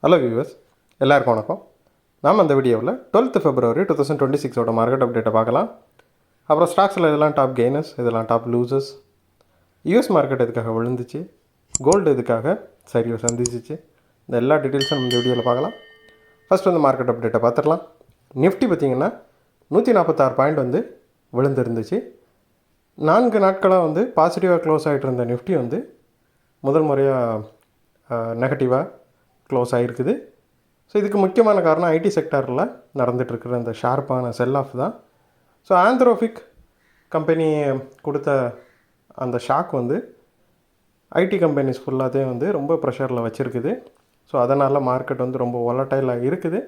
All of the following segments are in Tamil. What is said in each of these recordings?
ஹலோ வியூவர்ஸ், எல்லாருக்கும் வணக்கம். நாம் அந்த வீடியோவில் 12th February 2026 மார்க்கெட் அப்டேட்டை பார்க்கலாம். அப்புறம் ஸ்டாக்ஸில் இதெல்லாம் டாப் கெய்னர்ஸ், இதெல்லாம் டாப் லூசர்ஸ், யூஎஸ் மார்க்கெட் எதுக்காக விழுந்துச்சு, கோல்டு எதுக்காக சரிவை சந்திச்சிச்சு, இந்த எல்லா டீட்டெயில்ஸும் இந்த வீடியோவில் பார்க்கலாம். ஃபஸ்ட் வந்து மார்க்கெட் அப்டேட்டை பார்த்துடலாம். நிஃப்டி பார்த்திங்கன்னா 146 பாயிண்ட் வந்து விழுந்துருந்துச்சு. 4 நாட்களாக வந்து பாசிட்டிவாக க்ளோஸ் ஆகிட்டு இருந்த நிஃப்டி வந்து முதல் முறையாக நெகட்டிவாக க்ளோஸ் ஆகிருக்குது. ஸோ இதுக்கு முக்கியமான காரணம் ஐடி செக்டாரில் நடந்துகிட்ருக்கிற அந்த ஷார்ப்பான செல் ஆஃப் தான். ஸோ ஆந்த்ரோபிக் கம்பெனி கொடுத்த அந்த ஷாக் வந்து ஐடி கம்பெனிஸ் ஃபுல்லாகவே வந்து ரொம்ப ப்ரெஷரில் வச்சுருக்குது. ஸோ அதனால் மார்க்கெட் வந்து ரொம்ப வாலடைலாக இருக்குது.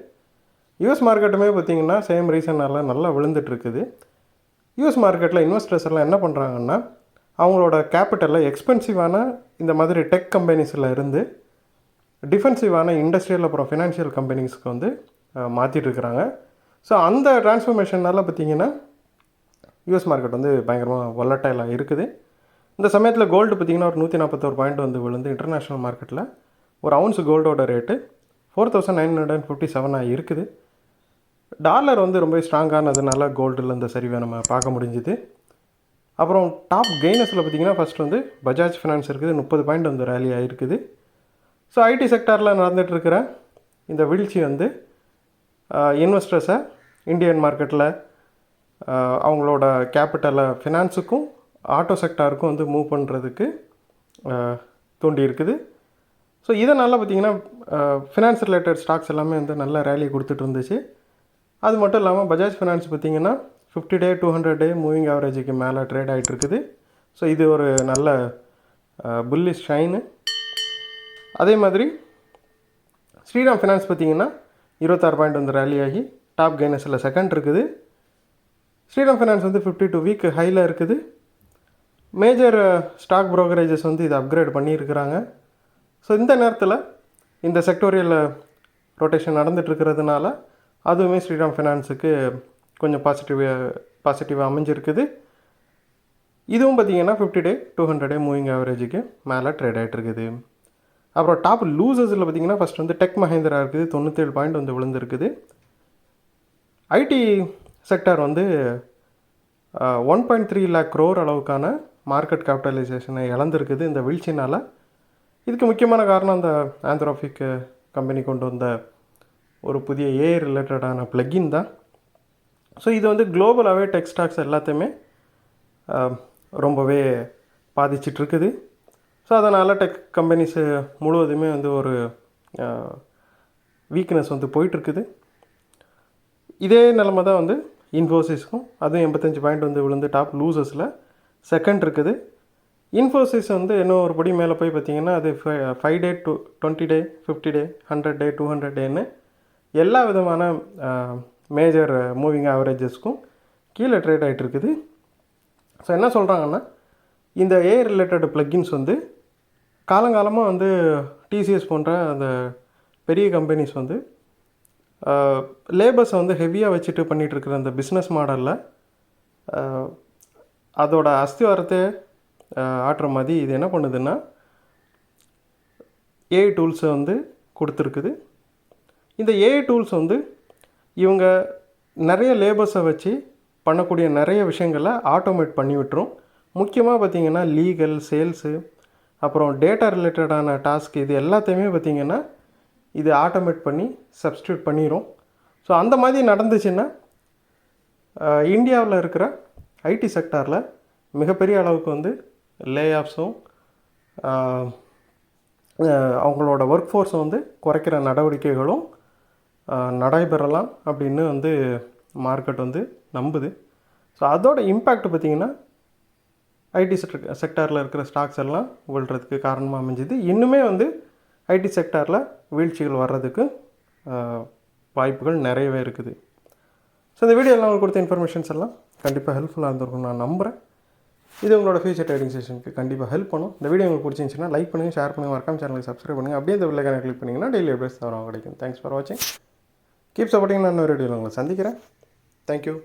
யூஎஸ் மார்க்கெட்டுமே பார்த்திங்கன்னா சேம் ரீசனால் நல்லா விழுந்துட்டுருக்குது. யூஎஸ் மார்க்கெட்டில் இன்வெஸ்டர்ஸ் எல்லாம் என்ன பண்ணுறாங்கன்னா, அவங்களோட கேபிட்டலில் எக்ஸ்பென்சிவான இந்த மாதிரி டெக் கம்பெனிஸில் இருந்து டிஃபென்சிவான இண்டஸ்ட்ரியல் அப்புறம் ஃபினான்ஷியல் கம்பெனிஸ்க்கு வந்து மாற்றிட்டுருக்குறாங்க. ஸோ அந்த டிரான்ஸ்ஃபர்மேஷனால் பார்த்திங்கன்னா யூஎஸ் மார்க்கெட் வந்து பயங்கரமாக வாலடைலாக இருக்குது. இந்த சமயத்தில் கோல்டு பார்த்திங்கன்னா ஒரு 141 பாயிண்ட் வந்து விழுந்து இன்டர்நேஷ்னல் மார்க்கெட்டில் ஒரு அவுன்ஸ் கோல்டோட ரேட்டு 4957 இருக்குது. டாலர் வந்து ரொம்ப ஸ்ட்ராங்கானதுனால கோல்டில் இந்த சரிவை நம்ம பார்க்க முடிஞ்சுது. அப்புறம் டாப் கெய்னர்ஸில் பார்த்திங்கன்னா ஃபஸ்ட் வந்து பஜாஜ் ஃபினான்ஸ் இருக்குது, 30 பாயிண்ட் வந்து ரேலி ஆகிருக்குது. ஸோ ஐடி செக்டாரில் நடந்துகிட்ருக்கிற இந்த வீழ்ச்சி வந்து இன்வெஸ்டர்ஸை இந்தியன் மார்க்கெட்டில் அவங்களோட கேபிட்டலை ஃபினான்ஸுக்கும் ஆட்டோ செக்டாருக்கும் வந்து மூவ் பண்ணுறதுக்கு தூண்டி இருக்குது. ஸோ இதனால் பார்த்திங்கன்னா ஃபினான்ஸ் ரிலேட்டட் ஸ்டாக்ஸ் எல்லாமே வந்து நல்ல ரேலி கொடுத்துட்டு இருந்துச்சு. அது மட்டும் இல்லாமல் பஜாஜ் ஃபினான்ஸ் பார்த்திங்கன்னா 50 டே 200 டே மூவிங் ஆவரேஜுக்கு மேலே ட்ரேட் ஆகிட்டுருக்குது. ஸோ இது ஒரு நல்ல புல்லிஷ் ஷைனு. அதே மாதிரி ஸ்ரீராம் ஃபினான்ஸ் பார்த்திங்கன்னா 26 பாயிண்ட் வந்து ரேலி ஆகி டாப் கெய்னர்ஸில் செகண்ட் இருக்குது. ஸ்ரீராம் ஃபினான்ஸ் வந்து 52 வீக் ஹையில் இருக்குது. மேஜர் ஸ்டாக் ப்ரோக்கரேஜஸ் வந்து இதை அப்கிரேட் பண்ணியிருக்கிறாங்க. ஸோ இந்த நேரத்தில் இந்த செக்டோரியல் ரொட்டேஷன் நடந்துகிட்ருக்கிறதுனால அதுவுமே ஸ்ரீராம் ஃபினான்ஸுக்கு கொஞ்சம் பாசிட்டிவாக அமைஞ்சிருக்குது. இதுவும் பார்த்திங்கன்னா 50 டே 200 டே மூவிங் ஆவரேஜுக்கு மேலே ட்ரேட் ஆகிட்டுருக்குது. அப்புறம் டாப் லூசர்ஸில் பார்த்திங்கன்னா ஃபஸ்ட் வந்து டெக் மஹேந்திரா இருக்குது, 97 பாயிண்ட் வந்து விழுந்துருக்குது. ஐடி செக்டார் வந்து 1.3 lakh crore அளவுக்கான மார்க்கெட் கேபிட்டலைசேஷனை இழந்திருக்குது இந்த வீழ்ச்சினால். இதுக்கு முக்கியமான காரணம் அந்த ஆந்த்ரோபிக் கம்பெனி கொண்டு வந்த ஒரு புதிய ஏஐ ரிலேட்டடான ப்ளக்கின் தான். ஸோ இது வந்து குளோபலாகவே டெக் ஸ்டாக்ஸ் எல்லாத்தையுமே ரொம்பவே பாதிச்சிட்ருக்குது. ஸோ அதனால் டெக் கம்பெனிஸு முழுவதுமே வந்து ஒரு வீக்னஸ் வந்து போயிட்டுருக்குது. இதே நிலமை தான் வந்து இன்ஃபோசிஸ்க்கும், அதுவும் 85 பாயிண்ட் வந்து விழுந்து டாப் லூசர்ஸில் செகண்ட் இருக்குது. இன்ஃபோசிஸ் வந்து இன்னும் ஒரு படி மேலே போய் பார்த்திங்கன்னா அது 5 டே 20 டே 50 டே 100 டே 200 டேன்னு எல்லா விதமான மேஜர் மூவிங் ஆவரேஜஸ்க்கும் கீழே ட்ரேட் ஆகிட்டுருக்குது. ஸோ என்ன சொல்கிறாங்கன்னா, இந்த ஏஐ ரிலேட்டட் ப்ளக்கின்ஸ் வந்து காலங்காலமாக வந்து டிசிஎஸ் போன்ற அந்த பெரிய கம்பெனிஸ் வந்து லேபர்ஸை வந்து ஹெவியாக வச்சுட்டு பண்ணிகிட்ருக்கிற அந்த பிஸ்னஸ் மாடலில் அதோட அஸ்திவாரத்தை ஆட்டுற மாதிரி இது என்ன பண்ணுதுன்னா ஏஐ டூல்ஸை வந்து கொடுத்துருக்குது. இந்த ஏஐ டூல்ஸ் வந்து இவங்க நிறைய லேபர்ஸை வச்சு பண்ணக்கூடிய நிறைய விஷயங்களை ஆட்டோமேட் பண்ணி விட்டுரும். முக்கியமாக பார்த்திங்கன்னா லீகல், சேல்ஸு, அப்புறம் டேட்டா ரிலேட்டடான டாஸ்க், இது எல்லாத்தையுமே பார்த்திங்கன்னா இது ஆட்டோமேட் பண்ணி சப்ஸ்டியூட் பண்ணிடும். ஸோ அந்த மாதிரி நடந்துச்சுன்னா இந்தியாவில் இருக்கிற ஐடி செக்டாரில் மிகப்பெரிய அளவுக்கு வந்து லே ஆஃப்ஸும் அவங்களோட ஒர்க் ஃபோர்ஸை வந்து குறைக்கிற நடவடிக்கைகளும் நடைபெறலாம் அப்படின்னு வந்து மார்க்கெட் வந்து நம்புது. ஸோ அதோட இம்பேக்ட் பார்த்திங்கன்னா ஐடி செக்டாரில் இருக்கிற ஸ்டாக்ஸ் எல்லாம் விழுறதுக்கு காரணமாக அமைஞ்சுது. இன்னுமே வந்து ஐடி செக்டாரில் வீழ்ச்சிகள் வர்றதுக்கு வாய்ப்புகள் நிறையவே இருக்குது. ஸோ இந்த வீடியோவில் உங்களுக்கு கொடுத்த இன்ஃபர்மேஷன்ஸ் எல்லாம் கண்டிப்பாக ஹெல்ப்ஃபுல்லாக இருந்திருக்கும் நான் நம்புகிறேன். இது உங்களோட ஃபியூச்சர் ட்ரேடிங் செஷனுக்கு கண்டிப்பாக ஹெல்ப் பண்ணும். இந்த வீடியோ உங்களுக்கு பிடிச்சிருந்துச்சுன்னா லைக் பண்ணுங்கள், ஷேர் பண்ணுங்கள், மறக்காம சேனலுக்கு சப்ஸ்கிரைப் பண்ணுங்கள். அப்படியே இந்த வில்லைக்கான கிளிக் பண்ணிங்கன்னா டெய்லி அப்டேட்ஸ் தவறாக கிடைக்கும். தேங்க்ஸ் ஃபார் வாட்சிங். Keep supporting. நான் இன்னொரு வீடியோவில் உங்களை சந்திக்கிறேன். தேங்க்யூ.